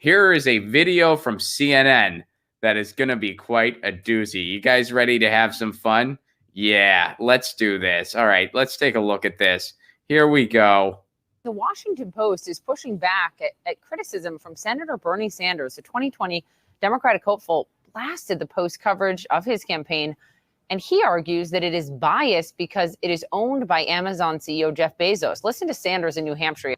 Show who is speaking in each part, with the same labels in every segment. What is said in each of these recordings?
Speaker 1: here is a video from CNN that is going to be quite a doozy. You guys ready to have some fun? Yeah, let's do this. All right, let's take a look at this. Here we go.
Speaker 2: The Washington Post is pushing back at criticism from Senator Bernie Sanders. The 2020 Democratic hopeful blasted the Post coverage of his campaign, and he argues that it is biased because it is owned by Amazon CEO Jeff Bezos. Listen to Sanders in New Hampshire.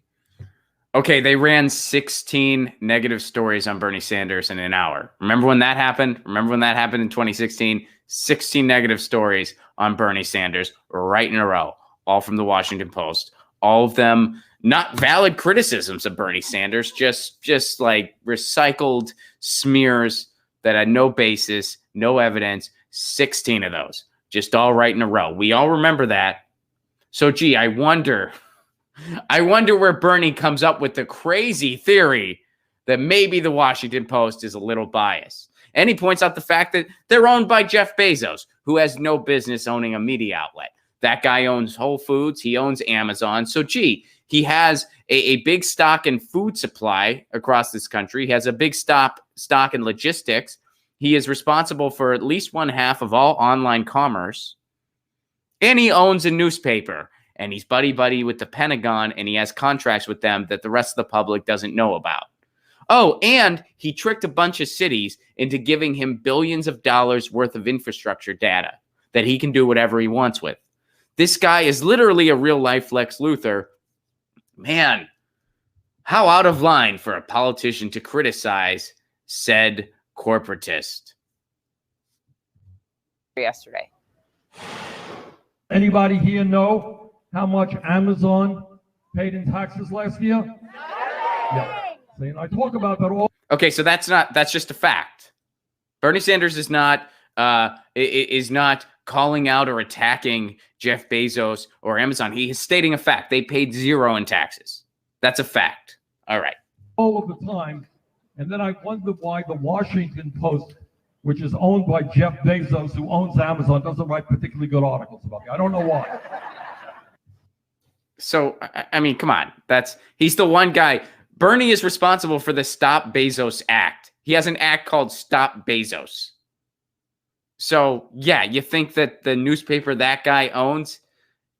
Speaker 1: Okay, they ran 16 negative stories on Bernie Sanders in an hour. Remember when that happened? Remember when that happened in 2016? 16 negative stories on Bernie Sanders right in a row, all from the Washington Post. All of them not valid criticisms of Bernie Sanders, just like recycled smears that had no basis, no evidence. 16 of those, just all right in a row. We all remember that. So, gee, I wonder where Bernie comes up with the crazy theory that maybe the Washington Post is a little biased. And he points out the fact that they're owned by Jeff Bezos, who has no business owning a media outlet. That guy owns Whole Foods. He owns Amazon. So, gee, he has a big stock in food supply across this country. He has a big stock in logistics. He is responsible for at least one half of all online commerce. And he owns a newspaper. And he's buddy-buddy with the Pentagon, and he has contracts with them that the rest of the public doesn't know about. Oh, and he tricked a bunch of cities into giving him billions of dollars worth of infrastructure data that he can do whatever he wants with. This guy is literally a real-life Lex Luthor. Man, how out of line for a politician to criticize said corporatist.
Speaker 2: Yesterday.
Speaker 3: Anybody here know how much Amazon paid in taxes last year? Yeah. See, and I talk about that all.
Speaker 1: Okay, so that's just a fact. Bernie Sanders is not calling out or attacking Jeff Bezos or Amazon. He is stating a fact. They paid zero in taxes. That's a fact. All right.
Speaker 3: All of the time. And then I wonder why the Washington Post, which is owned by Jeff Bezos, who owns Amazon, doesn't write particularly good articles about me. I don't know why.
Speaker 1: So, I mean, come on. He's the one guy. Bernie is responsible for the Stop Bezos Act. He has an act called Stop Bezos. So, yeah, you think that the newspaper that guy owns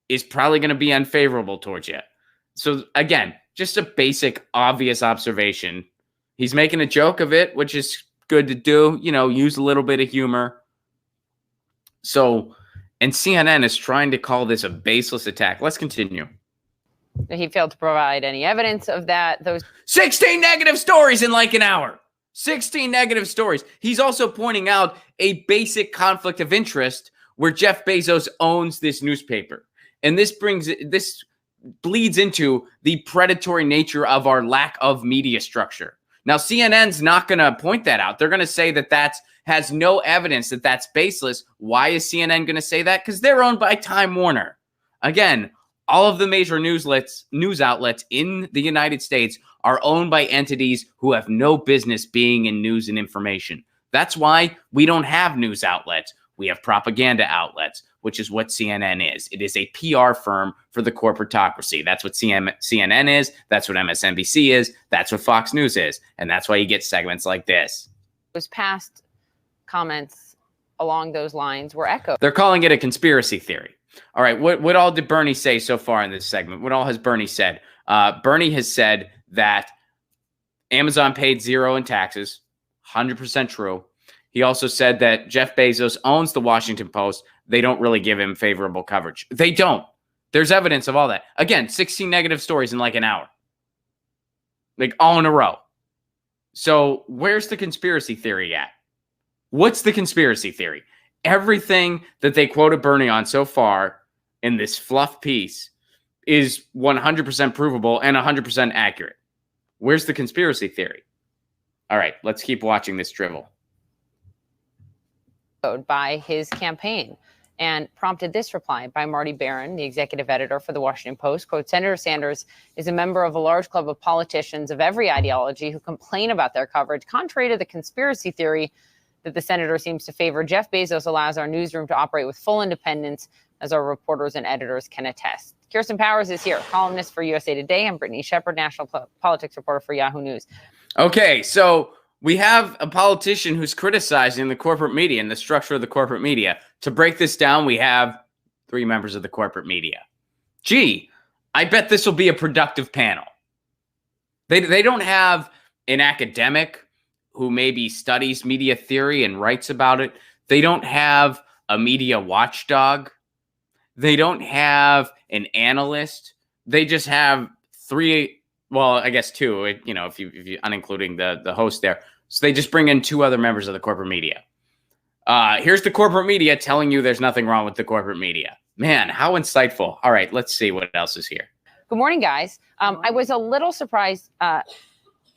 Speaker 1: is probably going to be unfavorable towards you. So, again, just a basic, obvious observation. He's making a joke of it, which is good to do. You know, use a little bit of humor. So, and CNN is trying to call this a baseless attack. Let's continue.
Speaker 2: He failed to provide any evidence of that. Those
Speaker 1: 16 negative stories in like an hour. 16 negative stories. He's also pointing out a basic conflict of interest where Jeff Bezos owns this newspaper. And this bleeds into the predatory nature of our lack of media structure. Now, CNN's not going to point that out. They're going to say that has no evidence that that's baseless. Why is CNN going to say that? Because they're owned by Time Warner. Again, all of the major news outlets in the United States are owned by entities who have no business being in news and information. That's why we don't have news outlets. We have propaganda outlets, which is what CNN is. It is a PR firm for the corporatocracy. That's what CNN is. That's what MSNBC is. That's what Fox News is. And that's why you get segments like this.
Speaker 2: Those past comments along those lines were echoed.
Speaker 1: They're calling it a conspiracy theory. All right, what all did Bernie say so far in this segment? What all has Bernie said? Bernie has said that Amazon paid zero in taxes, 100% true. He also said that Jeff Bezos owns the Washington Post. They don't really give him favorable coverage. They don't. There's evidence of all that. Again, 16 negative stories in like an hour. Like all in a row. So where's the conspiracy theory at? What's the conspiracy theory? Everything that they quoted Bernie on so far in this fluff piece is 100% provable and 100% accurate. Where's the conspiracy theory? All right, let's keep watching this drivel.
Speaker 2: By his campaign, and prompted this reply by Marty Barron, the executive editor for the Washington Post. Quote, Senator Sanders is a member of a large club of politicians of every ideology who complain about their coverage. Contrary to the conspiracy theory that the senator seems to favor, Jeff Bezos allows our newsroom to operate with full independence, as our reporters and editors can attest. Kirsten Powers is here, columnist for USA Today. I'm Brittany Shepard, national politics reporter for Yahoo News.
Speaker 1: Okay, so we have a politician who's criticizing the corporate media and the structure of the corporate media. To break this down, we have 3 members of the corporate media. Gee, I bet this will be a productive panel. They don't have an academic who maybe studies media theory and writes about it. They don't have a media watchdog. They don't have an analyst. They just have 3, well, I guess 2, if you unincluding the host there. So they just bring in 2 other members of the corporate media. Here's the corporate media telling you there's nothing wrong with the corporate media. Man, how insightful. All right, let's see what else is here.
Speaker 2: Good morning, guys. I was a little surprised,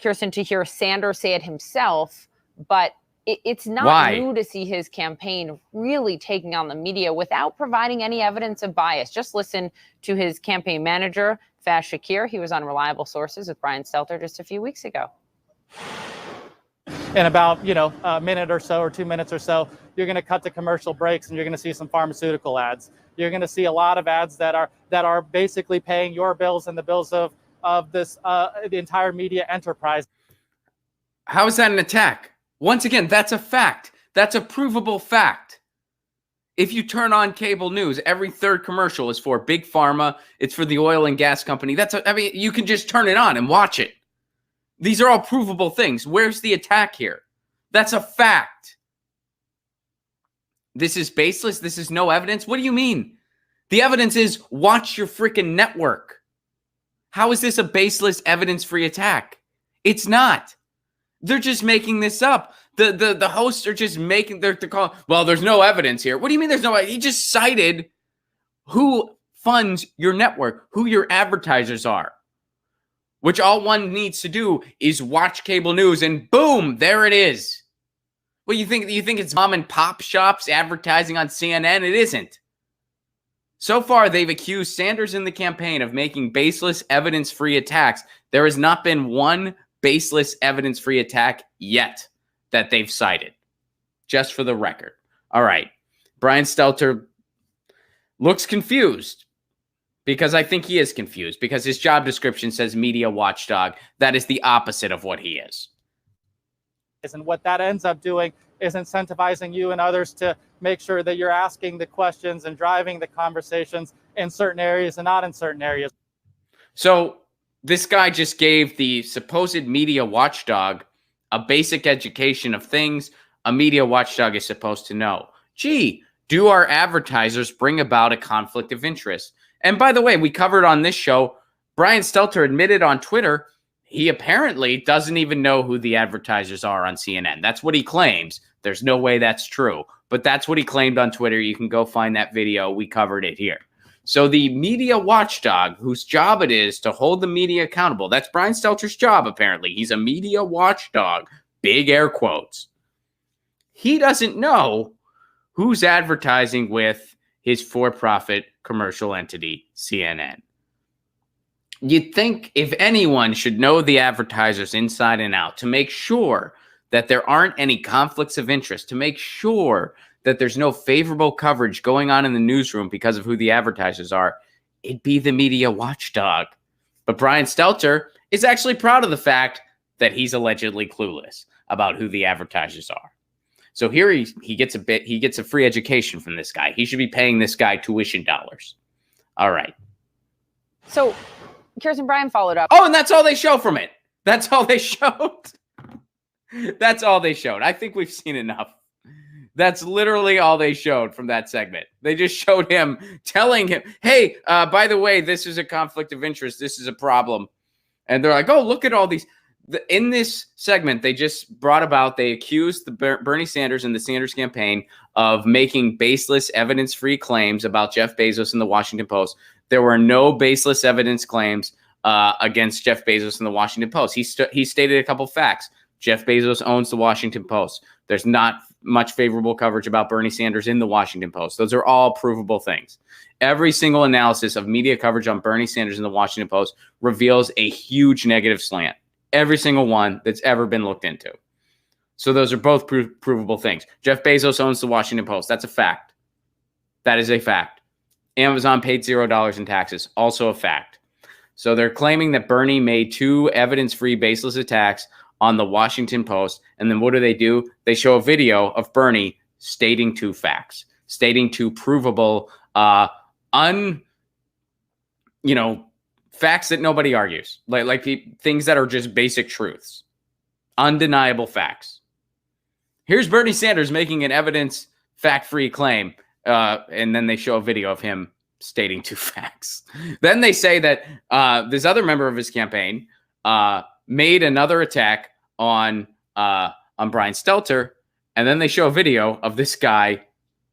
Speaker 2: Kirsten, to hear Sanders say it himself, but it's not new to see his campaign really taking on the media without providing any evidence of bias. Just listen to his campaign manager, Faz Shakir. He was on Reliable Sources with Brian Stelter just a few weeks ago.
Speaker 4: In about, a minute or so or 2 minutes or so, you're going to cut to commercial breaks and you're going to see some pharmaceutical ads. You're going to see a lot of ads that are basically paying your bills and the bills of this the entire media enterprise.
Speaker 1: How is that an attack? Once again, that's a fact. That's a provable fact. If you turn on cable news, every 3rd commercial is for Big Pharma. It's for the oil and gas company. You can just turn it on and watch it. These are all provable things. Where's the attack here? That's a fact. This is baseless. This is no evidence. What do you mean? The evidence is watch your freaking network. How is this a baseless, evidence-free attack? It's not. They're just making this up. The hosts are just making they're calling. Well, there's no evidence here. What do you mean there's no? He just cited who funds your network, who your advertisers are. Which all one needs to do is watch cable news, and boom, there it is. Well, you think it's mom and pop shops advertising on CNN? It isn't. So far, they've accused Sanders and the campaign of making baseless, evidence-free attacks. There has not been one baseless, evidence-free attack yet that they've cited. Just for the record. All right. Brian Stelter looks confused. Because I think he is confused. Because his job description says media watchdog. That is the opposite of what he is.
Speaker 4: And what that ends up doing is incentivizing you and others to make sure that you're asking the questions and driving the conversations in certain areas and not in certain areas.
Speaker 1: So this guy just gave the supposed media watchdog a basic education of things a media watchdog is supposed to know. Gee, do our advertisers bring about a conflict of interest? And by the way, we covered on this show, Brian Stelter admitted on Twitter, he apparently doesn't even know who the advertisers are on CNN. That's what he claims. There's no way that's true, but that's what he claimed on Twitter. You can go find that video. We covered it here. So the media watchdog, whose job it is to hold the media accountable, that's Brian Stelter's job, apparently. He's a media watchdog, big air quotes. He doesn't know who's advertising with his for-profit commercial entity, CNN. You'd think if anyone should know the advertisers inside and out to make sure that there aren't any conflicts of interest, to make sure that there's no favorable coverage going on in the newsroom because of who the advertisers are, it'd be the media watchdog. But Brian Stelter is actually proud of the fact that he's allegedly clueless about who the advertisers are. So here he gets a free education from this guy. He should be paying this guy tuition dollars. All right.
Speaker 2: So Kirsten, Brian followed up.
Speaker 1: Oh, and that's all they show from it. That's all they showed. That's all they showed. I think we've seen enough. That's literally all they showed from that segment. They just showed him telling him, hey, by the way, this is a conflict of interest. This is a problem. And they're like, oh, look at all these. In this segment, they just they accused the Bernie Sanders and the Sanders campaign of making baseless, evidence-free claims about Jeff Bezos and the Washington Post. There were no baseless evidence claims against Jeff Bezos and the Washington Post. He stated a couple facts. Jeff Bezos owns the Washington Post. There's not much favorable coverage about Bernie Sanders in the Washington Post. Those are all provable things. Every single analysis of media coverage on Bernie Sanders in the Washington Post reveals a huge negative slant. Every single one that's ever been looked into. So those are both provable things. Jeff Bezos owns the Washington Post. That's a fact. That is a fact. Amazon paid $0 in taxes. Also a fact. So they're claiming that Bernie made 2 evidence-free, baseless attacks on the Washington Post. And then what do? They show a video of Bernie stating two facts, stating two provable, facts that nobody argues, like things that are just basic truths, undeniable facts. Here's Bernie Sanders making an evidence fact-free claim, and then they show a video of him stating two facts. Then they say that this other member of his campaign made another attack on Brian Stelter, and then they show a video of this guy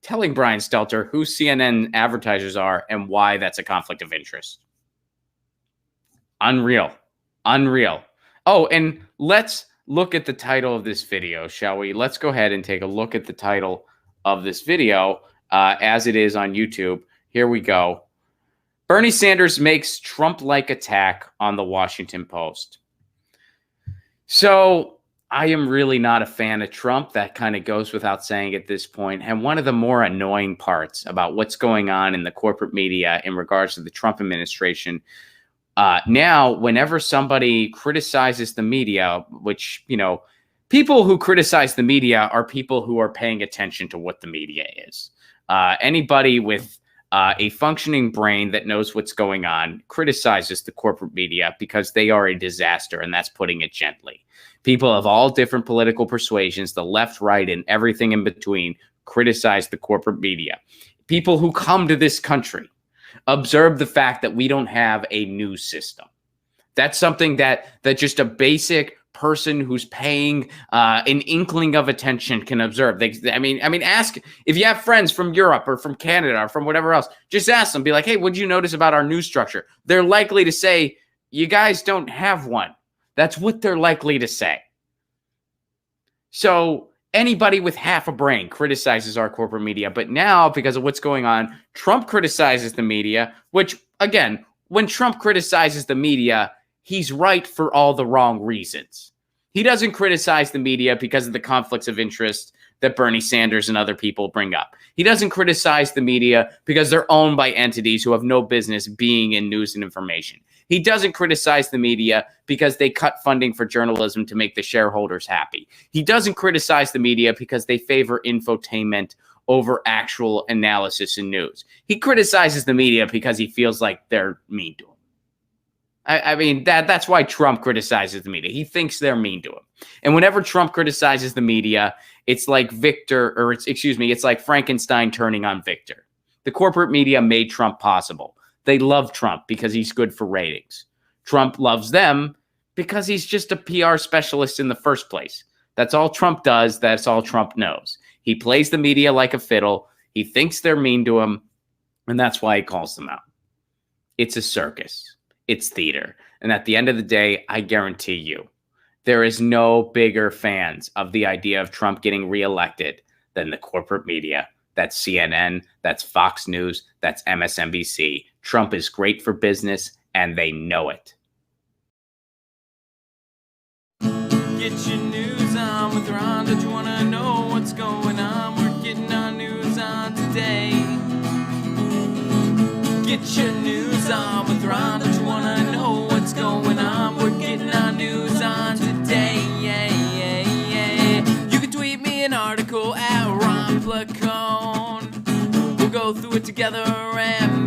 Speaker 1: telling Brian Stelter who CNN advertisers are and why that's a conflict of interest. Unreal. Oh, and let's look at the title of this video, shall we? Let's go ahead and take a look at the title of this video as it is on YouTube. Here we go. Bernie Sanders makes Trump-like attack on the Washington Post. So I am really not a fan of Trump. That kind of goes without saying at this point. And one of the more annoying parts about what's going on in the corporate media in regards to the Trump administration, now, whenever somebody criticizes the media, which, people who criticize the media are people who are paying attention to what the media is. Anybody with a functioning brain that knows what's going on criticizes the corporate media because they are a disaster, and that's putting it gently. People of all different political persuasions, the left, right, and everything in between, criticize the corporate media. People who come to this country observe the fact that we don't have a news system. That's something that just a basic person who's paying an inkling of attention can observe. Ask if you have friends from Europe or from Canada or from whatever else, just ask them, be like, hey, what'd you notice about our news structure? They're likely to say, you guys don't have one. That's what they're likely to say. So anybody with half a brain criticizes our corporate media. But now, because of what's going on, Trump criticizes the media, which, again, when Trump criticizes the media, he's right for all the wrong reasons. He doesn't criticize the media because of the conflicts of interest that Bernie Sanders and other people bring up. He doesn't criticize the media because they're owned by entities who have no business being in news and information. He doesn't criticize the media because they cut funding for journalism to make the shareholders happy. He doesn't criticize the media because they favor infotainment over actual analysis and news. He criticizes the media because he feels like they're mean to him. That's why Trump criticizes the media. He thinks they're mean to him. And whenever Trump criticizes the media, it's like it's like Frankenstein turning on Victor. The corporate media made Trump possible. They love Trump because he's good for ratings. Trump loves them because he's just a PR specialist in the first place. That's all Trump does. That's all Trump knows. He plays the media like a fiddle. He thinks they're mean to him, and that's why he calls them out. It's a circus. It's theater. And at the end of the day, I guarantee you, there is no bigger fans of the idea of Trump getting reelected than the corporate media. That's CNN, that's Fox News, that's MSNBC. Trump is great for business, and they know it.
Speaker 5: Get your news on with Ron. Don't you want to know what's going on? We're getting our news on today. Get your news on with Ron. Don't you want to know what's going on? We're getting our news on today. You can tweet me an article at Ron Placone. We'll go through it together and